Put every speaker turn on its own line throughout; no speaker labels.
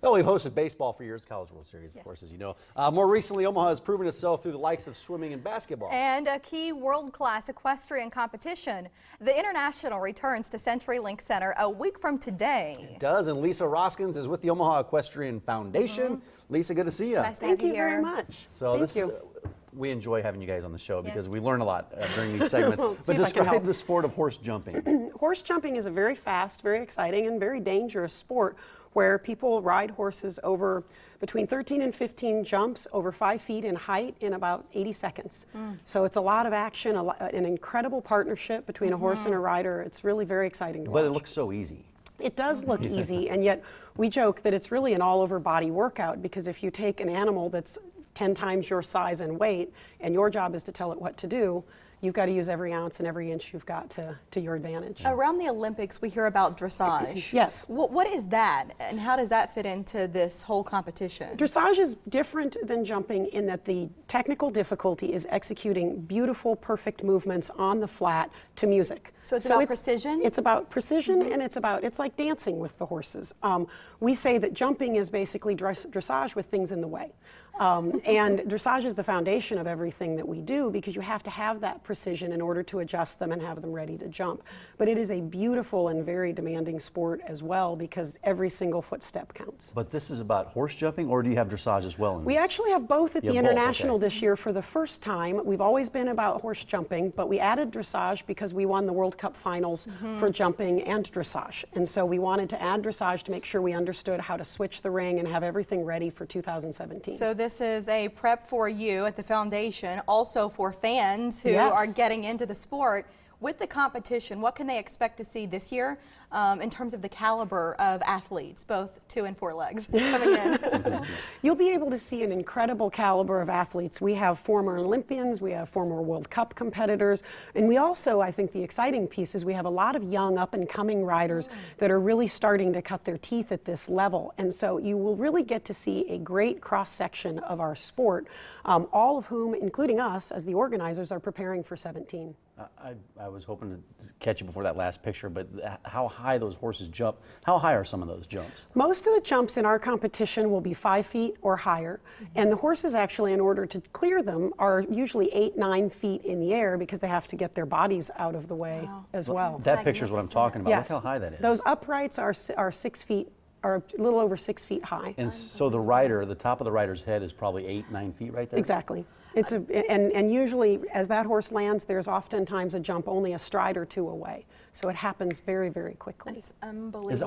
Well, we've hosted baseball for years, College World Series, of course, as you know. More recently, Omaha has proven itself through the likes of swimming and basketball.
And a key world-class equestrian competition. The International returns to CenturyLink Center a week from today.
It does, and Lisa Roskins is with the Omaha Equestrian Foundation. Lisa, good to see you.
Nice to have you here.
Thank you very much.
So we enjoy having you guys on the show because we learn a lot during these segments. But
See
describe the sport of horse jumping.
Horse jumping is a very fast, very exciting, and very dangerous sport where people ride horses over between 13 and 15 jumps over 5 feet in height in about 80 seconds. So it's a lot of action, an incredible partnership between a horse and a rider. It's really very exciting to watch.
But it looks so easy.
It does look easy, and yet we joke that it's really an all-over body workout, because if you take an animal that's 10 times your size and weight, and your job is to tell it what to do, you've got to use every ounce and every inch you've got to your advantage.
Around the Olympics, we hear about dressage.
Yes.
What is that, and how does that fit into this whole competition?
Dressage is different than jumping in that the technical difficulty is executing beautiful, perfect movements on the flat to music.
So it's about precision?
It's about precision, and it's like dancing with the horses. We say that jumping is basically dressage with things in the way. And dressage is the foundation of everything that we do, because you have to have that precision in order to adjust them and have them ready to jump. But it is a beautiful and very demanding sport as well, because every single footstep counts.
But this is about horse jumping, or do you have dressage as well?
We actually have both at the International this year for the first time. We've always been about horse jumping, but we added dressage because we won the World Cup finals for jumping and dressage. And so we wanted to add dressage to make sure we understood how to switch the ring and have everything ready for 2017.
So this is a prep for you at the foundation, also for fans who are getting into the sport. With the competition, what can they expect to see this year in terms of the caliber of athletes, both 2 and 4 legs coming in?
You'll be able to see an incredible caliber of athletes. We have former Olympians, we have former World Cup competitors, and we also, I think the exciting piece is we have a lot of young up-and-coming riders that are really starting to cut their teeth at this level. And so you will really get to see a great cross-section of our sport, all of whom, including us as the organizers, are preparing for 17.
I was hoping to catch you before that last picture, but how high those horses jump, how high are some of those jumps?
Most of the jumps in our competition will be 5 feet or higher, and the horses actually, in order to clear them, are usually 8-9 feet in the air, because they have to get their bodies out of the way as well.
That picture is what I'm talking about.
Yes.
Look how high that is.
Those uprights are 6 feet, are a little over 6 feet high.
And so the rider, the top of the rider's head is probably 8-9 feet right there?
Exactly. It's and usually as that horse lands, there's oftentimes a jump only a stride or 2 away. So it happens very, very quickly.
It's unbelievable.
Is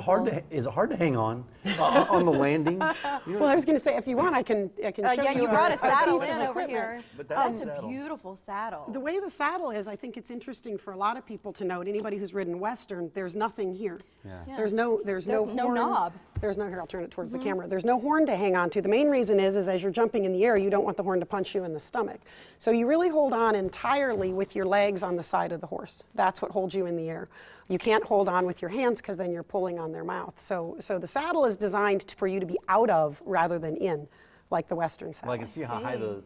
it hard to hang on the landing?
Well, I was going to say, if you want, I can show you.
Yeah, you brought a saddle in over here.
But
that's a beautiful saddle.
The way the saddle is, I think it's interesting for a lot of people to note. Anybody who's ridden Western, there's nothing here.
Yeah.
There's no
no knob.
There's no, here, I'll turn it towards the camera. There's no horn to hang on to. The main reason is as you're jumping in the air, you don't want the horn to punch you in the stomach. So you really hold on entirely with your legs on the side of the horse. That's what holds you in the air. You can't hold on with your hands, because then you're pulling on their mouth. So the saddle is designed for you to be out of rather than in, like the Western saddle.
Well, I can see how high the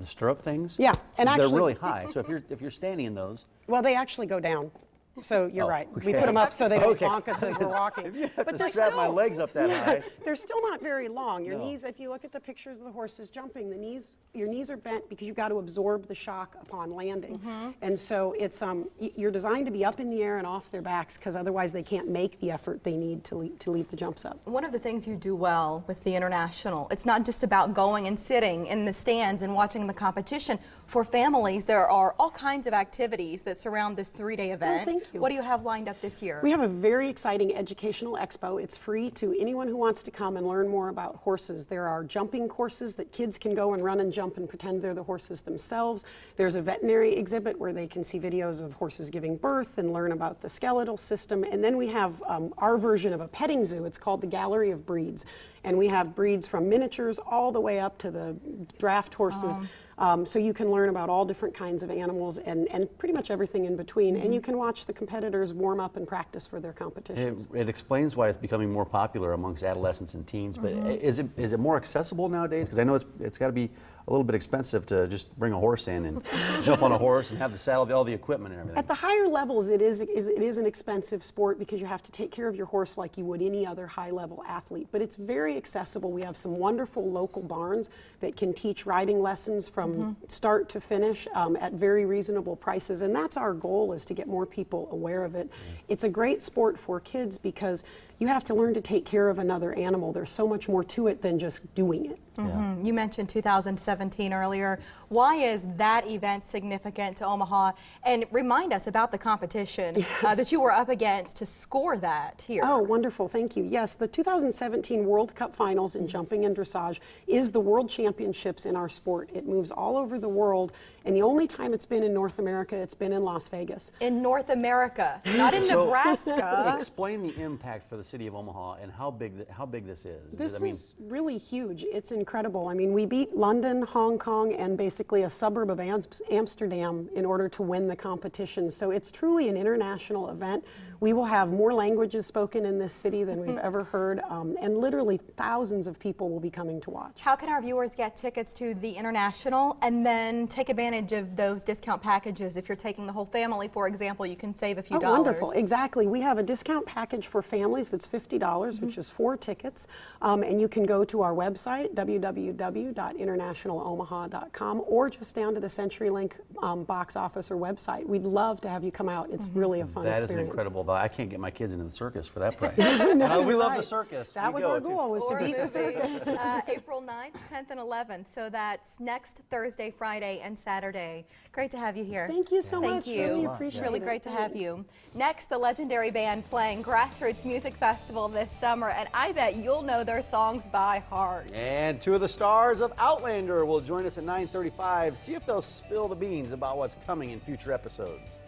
stirrup things.
Yeah, and
they're
actually
really high. So if you're standing in those,
well, they actually go down. So you're right. We put them up so they don't bonk us as we're walking.
But to strap my legs up that high.
They're still not very long. Your knees, if you look at the pictures of the horses jumping, your knees are bent because you've got to absorb the shock upon landing. And so it's you're designed to be up in the air and off their backs, because otherwise they can't make the effort they need to leave the jumps up.
One of the things you do well with the International, it's not just about going and sitting in the stands and watching the competition. For families, there are all kinds of activities that surround this 3-day event.
Thank you.
What do you have lined up this year?
We have a very exciting educational expo. It's free to anyone who wants to come and learn more about horses. There are jumping courses that kids can go and run and jump and pretend they're the horses themselves. There's a veterinary exhibit where they can see videos of horses giving birth and learn about the skeletal system. And then we have our version of a petting zoo. It's called the Gallery of Breeds. And we have breeds from miniatures all the way up to the draft horses. So you can learn about all different kinds of animals and pretty much everything in between. And you can watch the competitors warm up and practice for their competitions.
It explains why it's becoming more popular amongst adolescents and teens. But is it more accessible nowadays? Because I know it's got to be a little bit expensive to just bring a horse in and jump on a horse and have the saddle, all the equipment and everything.
At the higher levels, it is an expensive sport because you have to take care of your horse like you would any other high-level athlete. But it's very accessible. We have some wonderful local barns that can teach riding lessons from start to finish at very reasonable prices. And that's our goal, is to get more people aware of it. It's a great sport for kids because you have to learn to take care of another animal. There's so much more to it than just doing it.
You mentioned 2017 earlier. Why is that event significant to Omaha? And remind us about the competition that you were up against to score that here.
Oh, wonderful. Thank you. Yes, the 2017 World Cup Finals in jumping and dressage is the world championships in our sport. It moves all over the world, and the only time it's been in North America, it's been in Las Vegas.
In North America, not in Nebraska.
Explain the impact for the city of Omaha and how big this is.
This is really huge. It's incredible. I mean, we beat London, Hong Kong, and basically a suburb of Amsterdam in order to win the competition. So it's truly an international event. We will have more languages spoken in this city than we've ever heard, and literally thousands of people will be coming to watch.
How can our viewers get tickets to the International and then take advantage of those discount packages? If you're taking the whole family, for example, you can save a few dollars.
Wonderful. Exactly. We have a discount package for families that's $50, which is 4 tickets, and you can go to our website, www.internationalomaha.com, or just down to the CenturyLink box office or website. We'd love to have you come out. It's really a fun experience.
That is incredible. I can't get my kids into the circus for that price.
No,
we love
right.
the circus.
That was our goal, was to beat the circus.
April 9th, 10th, and 11th. So that's next Thursday, Friday, and Saturday. Great to have you here.
Thank you so much.
Thank you.
Really appreciate
Really
it.
great to have you. Next, the legendary band playing Grassroots Music Festival this summer, and I bet you'll know their songs by heart.
And 2 of the stars of Outlander will join us at 9:35. See if they'll spill the beans about what's coming in future episodes.